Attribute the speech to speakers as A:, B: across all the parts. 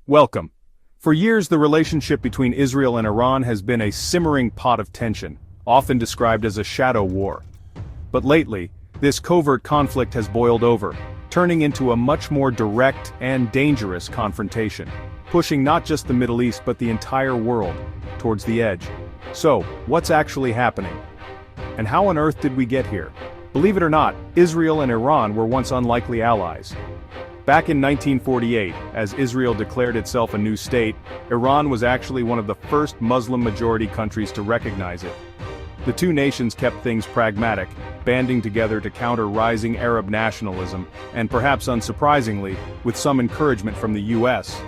A: Welcome. For years, the relationship between Israel and Iran has been a simmering pot of tension, often described as a shadow war. But lately, this covert conflict has boiled over, turning into a much more direct and dangerous confrontation, pushing not just the Middle East but the entire world towards the edge. So, what's actually happening? And how on earth did we get here? Believe it or not, Israel and Iran were once unlikely allies. Back in 1948, as Israel declared itself a new state, Iran was actually one of the first Muslim-majority countries to recognize it. The two nations kept things pragmatic, banding together to counter rising Arab nationalism, and perhaps unsurprisingly, with some encouragement from the US.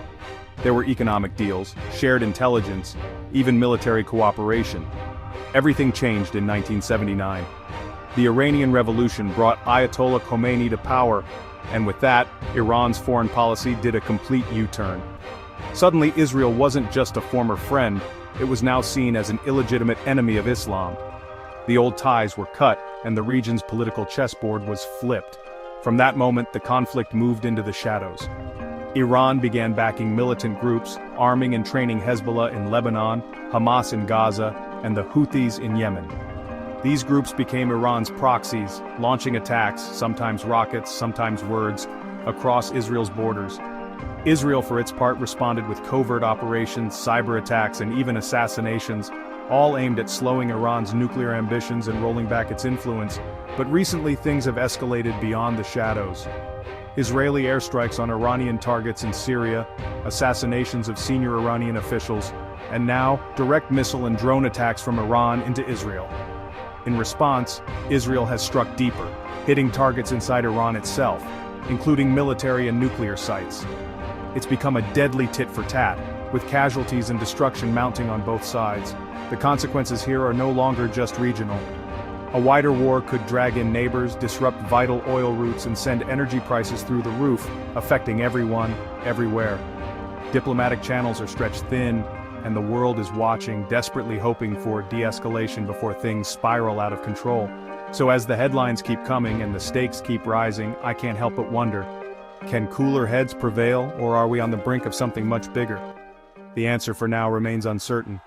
A: There were economic deals, shared intelligence, even military cooperation. Everything changed in 1979. The Iranian Revolution brought Ayatollah Khomeini to power, and with that, Iran's foreign policy did a complete U-turn. Suddenly, Israel wasn't just a former friend, it was now seen as an illegitimate enemy of Islam. The old ties were cut, and the region's political chessboard was flipped. From that moment, the conflict moved into the shadows. Iran began backing militant groups, arming and training Hezbollah in Lebanon, Hamas in Gaza, and the Houthis in Yemen. These groups became Iran's proxies, launching attacks, sometimes rockets, sometimes words, across Israel's borders. Israel, for its part, responded with covert operations, cyber attacks, and even assassinations, all aimed at slowing Iran's nuclear ambitions and rolling back its influence. But recently things have escalated beyond the shadows. Israeli airstrikes on Iranian targets in Syria, assassinations of senior Iranian officials, and now, direct missile and drone attacks from Iran into Israel. In response, Israel has struck deeper, hitting targets inside Iran itself, including military and nuclear sites. It's become a deadly tit-for-tat, with casualties and destruction mounting on both sides. The consequences here are no longer just regional. A wider war could drag in neighbors, disrupt vital oil routes, and send energy prices through the roof, affecting everyone, everywhere. Diplomatic channels are stretched thin, and the world is watching, desperately hoping for de-escalation before things spiral out of control. So as the headlines keep coming and the stakes keep rising, I can't help but wonder, can cooler heads prevail, or are we on the brink of something much bigger? The answer for now remains uncertain.